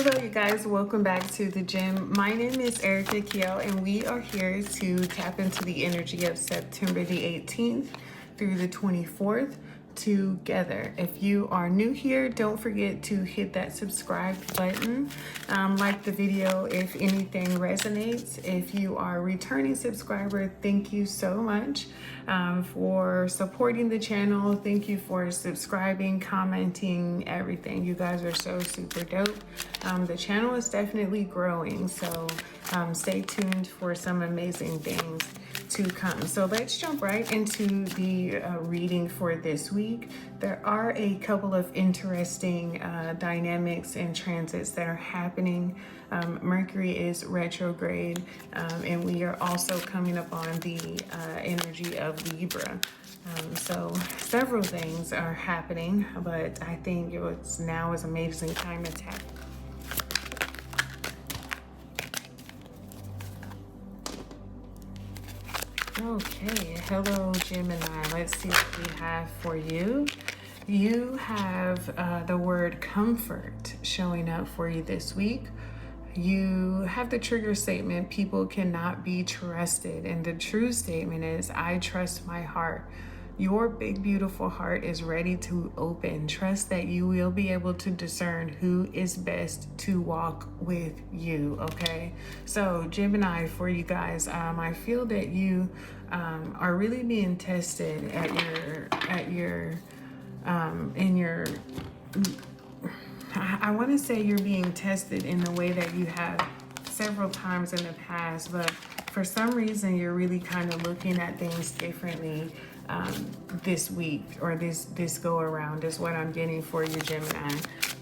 Hello you guys, welcome back to the gym. My name is Erica Keyel and we are here to tap into the energy of September the 18th through the 24th together. If you are new here, don't forget to hit that subscribe button. Like the video if anything resonates. If you are a returning subscriber, thank you so much for supporting the channel. Thank you for subscribing, commenting, everything. You guys are so super dope. The channel is definitely growing, so stay tuned for some amazing things to come. So let's jump right into the reading for this week. There are a couple of interesting dynamics and transits that are happening. Mercury is retrograde, and we are also coming up on the energy of Libra. So several things are happening, but I think now is an amazing time to tap. Okay, hello Gemini. Let's see what we have for you. You have the word comfort showing up for you this week. You have the trigger statement, people cannot be trusted. And the true statement is, I trust my heart. Your big, beautiful heart is ready to open. Trust that you will be able to discern who is best to walk with you, okay? So Gemini, for you guys, I feel that you are really being tested I want to say you're being tested in the way that you have several times in the past, but for some reason you're really kind of looking at things differently this week, or this go around is what I'm getting for you, Gemini.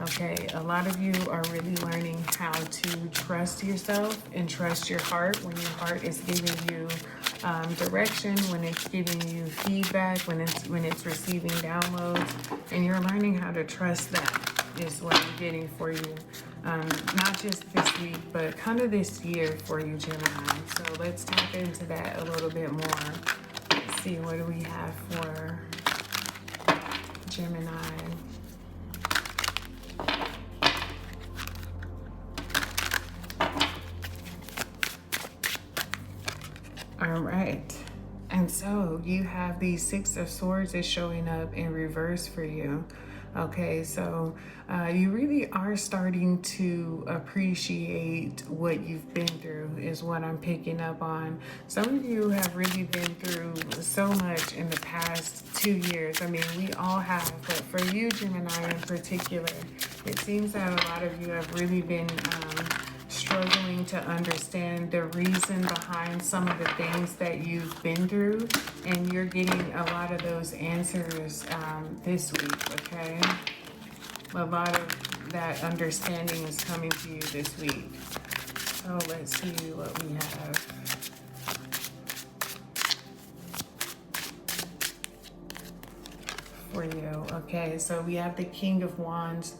Okay, a lot of you are really learning how to trust yourself and trust your heart when your heart is giving you direction, when it's giving you feedback, when it's receiving downloads, and you're learning how to trust that is what I'm getting for you. Not just this week, but kind of this year for you, Gemini. So let's tap into that a little bit more. Let's see, what do we have for Gemini? All right. And so you have the Six of Swords is showing up in reverse for you. Okay, so you really are starting to appreciate what you've been through is what I'm picking up on. Some of you have really been through so much in the past 2 years. I mean, we all have, but for you, Gemini in particular, it seems that a lot of you have really been struggling to understand the reason behind some of the things that you've been through, and you're getting a lot of those answers this week, okay? A lot of that understanding is coming to you this week. So let's see what we have. For you. Okay, so we have the King of Wands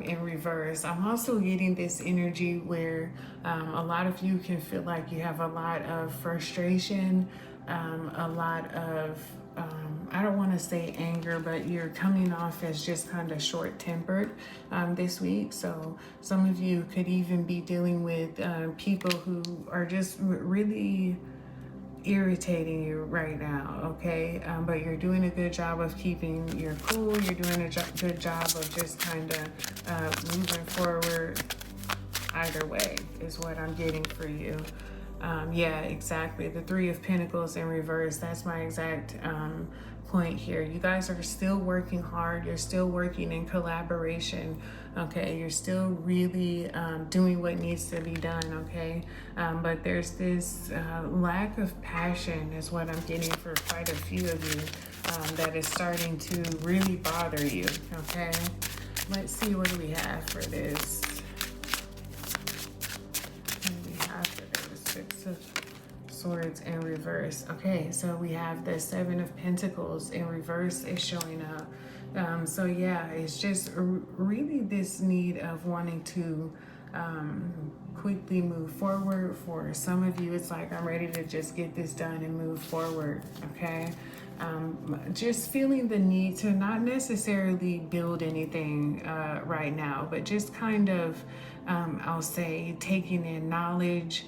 in reverse. I'm also getting this energy where a lot of you can feel like you have a lot of frustration, a lot of I don't want to say anger, but you're coming off as just kind of short-tempered this week. So some of you could even be dealing with people who are just really irritating you right now, okay? But you're doing a good job of keeping your cool. You're doing a good job of just kind of moving forward either way is what I'm getting for you. Yeah, exactly. The Three of Pentacles in reverse. That's my exact point here. You guys are still working hard. You're still working in collaboration. Okay, you're still really doing what needs to be done. Okay, but there's this lack of passion is what I'm getting for quite a few of you that is starting to really bother you. Okay, let's see what do we have for this. Six of Swords in reverse. Okay, so we have the Seven of Pentacles in reverse is showing up. So yeah, it's just really this need of wanting to quickly move forward. For some of you, it's like, I'm ready to just get this done and move forward, okay? just feeling the need to not necessarily build anything right now, but just kind of, I'll say, taking in knowledge.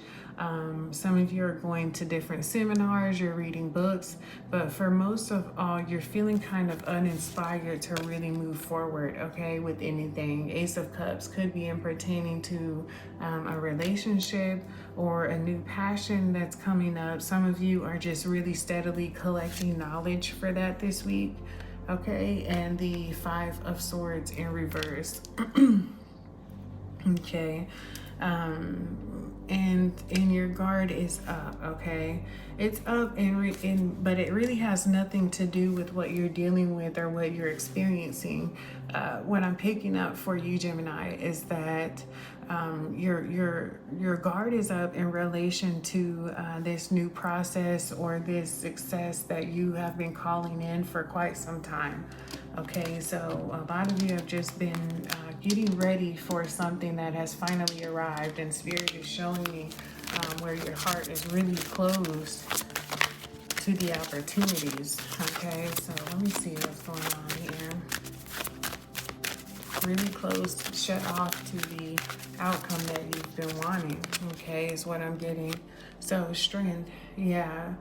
Some of you are going to different seminars, you're reading books, but for most of all, you're feeling kind of uninspired to really move forward, okay, with anything. Ace of Cups could be in pertaining to a relationship or a new passion that's coming up. Some of you are just really steadily collecting knowledge for that this week, okay, and the Five of Swords in reverse. Okay. And your guard is up, okay? It's up but it really has nothing to do with what you're dealing with or what you're experiencing. What I'm picking up for you, Gemini, is that your guard is up in relation to this new process or this success that you have been calling in for quite some time. Okay, so a lot of you have just been getting ready for something that has finally arrived, and Spirit is showing me where your heart is really closed to the opportunities. Okay, so let me see what's going on here. Really closed, shut off to the outcome that you've been wanting. Okay, is what I'm getting. So strength, yeah.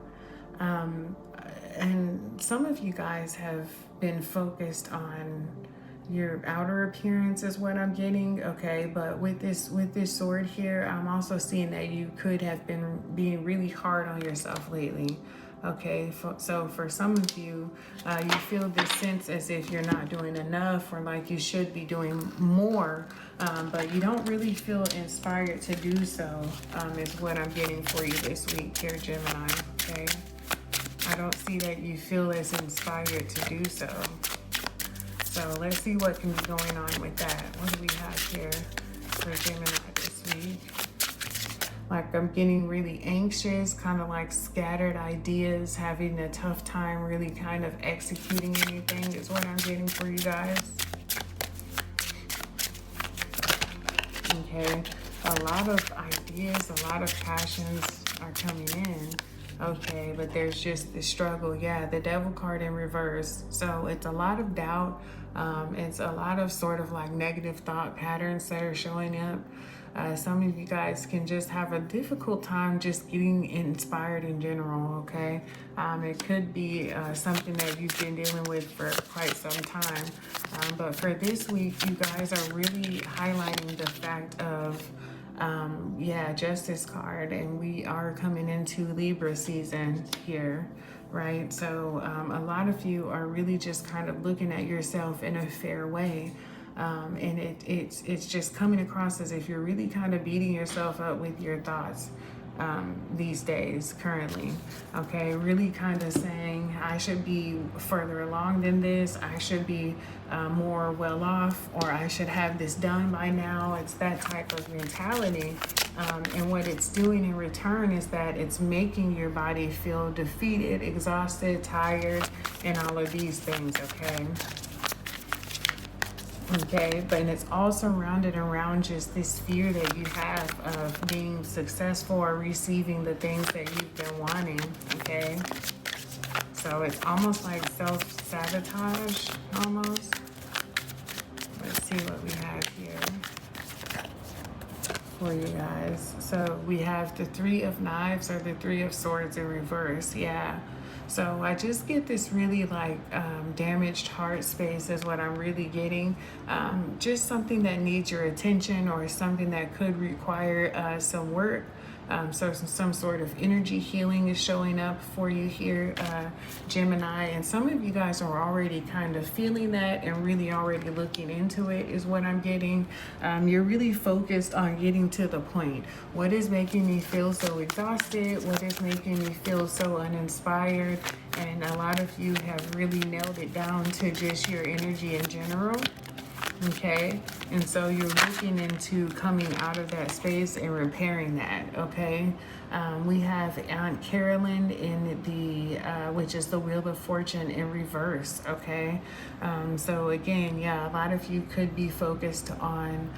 And some of you guys have been focused on your outer appearance is what I'm getting, okay? But with this sword here, I'm also seeing that you could have been being really hard on yourself lately, okay? So for some of you, you feel this sense as if you're not doing enough or like you should be doing more, but you don't really feel inspired to do so, is what I'm getting for you this week here, Gemini, okay? I don't see that you feel as inspired to do so. So let's see what can be going on with that. What do we have here for Gemini this week? Like I'm getting really anxious, kind of like scattered ideas, having a tough time really kind of executing anything is what I'm getting for you guys. Okay, a lot of ideas, a lot of passions are coming in. Okay, but there's just the struggle. Yeah, the Devil card in reverse. So it's a lot of doubt. It's a lot of sort of like negative thought patterns that are showing up. Some of you guys can just have a difficult time just getting inspired in general, okay? It could be something that you've been dealing with for quite some time. But for this week, you guys are really highlighting the fact of yeah, Justice card, and we are coming into Libra season here, right? So a lot of you are really just kind of looking at yourself in a fair way, and it's just coming across as if you're really kind of beating yourself up with your thoughts these days currently, okay? Really kind of saying I should be further along than this, I should be more well off, or I should have this done by now. It's that type of mentality, and what it's doing in return is that it's making your body feel defeated, exhausted, tired, and all of these things, okay? Okay, but it's all surrounded around just this fear that you have of being successful or receiving the things that you've been wanting, okay? So it's almost like self-sabotage, almost. Let's see what we have here for you guys. So we have the Three of Knives or the Three of Swords in reverse, yeah. So I just get this really like damaged heart space is what I'm really getting. Just something that needs your attention or something that could require some work. So some sort of energy healing is showing up for you here, Gemini. And some of you guys are already kind of feeling that and really already looking into it is what I'm getting. You're really focused on getting to the point. What is making me feel so exhausted? What is making me feel so uninspired? And a lot of you have really nailed it down to just your energy in general. Okay, and so you're looking into coming out of that space and repairing that, okay? We have Aunt Carolyn in the, which is the Wheel of Fortune in reverse, okay? So again, yeah, a lot of you could be focused on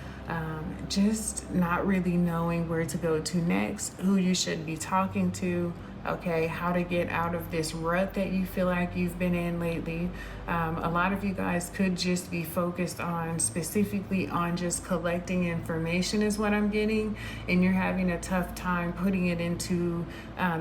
just not really knowing where to go to next, who you should be talking to, okay? How to get out of this rut that you feel like you've been in lately. A lot of you guys could just be focused on specifically on just collecting information is what I'm getting, and you're having a tough time putting it into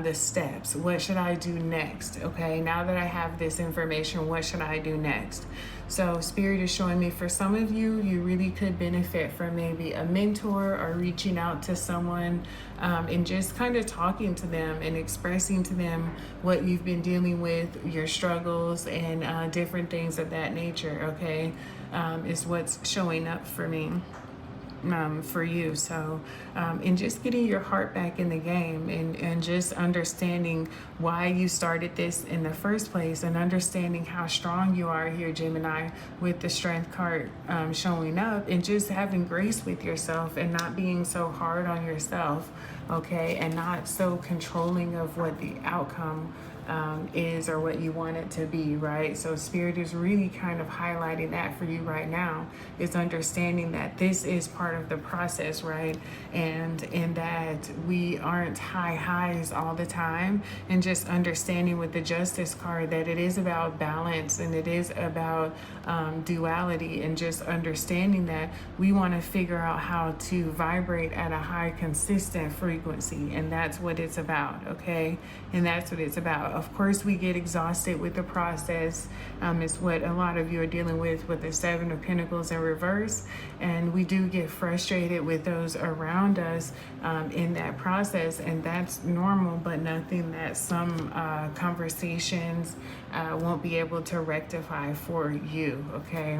the steps. What should I do next? Okay, now that I have this information, what should I do next? So Spirit is showing me for some of you, you really could benefit from maybe a mentor or reaching out to someone and just kind of talking to them and expressing to them what you've been dealing with, your struggles and different things of that nature, okay, is what's showing up for me. For you. So and just getting your heart back in the game and just understanding why you started this in the first place, and understanding how strong you are here, Gemini, with the strength card showing up, and just having grace with yourself and not being so hard on yourself, okay, and not so controlling of what the outcome is or what you want it to be, right? So Spirit is really kind of highlighting that for you right now, is understanding that this is part of the process, right? And in that we aren't high highs all the time, and just understanding with the Justice card that it is about balance, and it is about duality, and just understanding that we want to figure out how to vibrate at a high consistent frequency, and that's what it's about, okay? And that's what it's about. Of course, we get exhausted with the process. It's what a lot of you are dealing with the Seven of Pentacles in reverse. And we do get frustrated with those around us in that process. And that's normal, but nothing that some conversations won't be able to rectify for you, okay?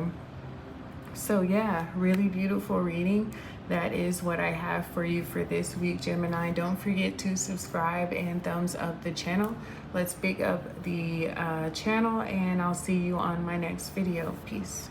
So yeah, really beautiful reading. That is what I have for you for this week, Gemini. Don't forget to subscribe and thumbs up the channel. Let's big up the channel, and I'll see you on my next video. Peace.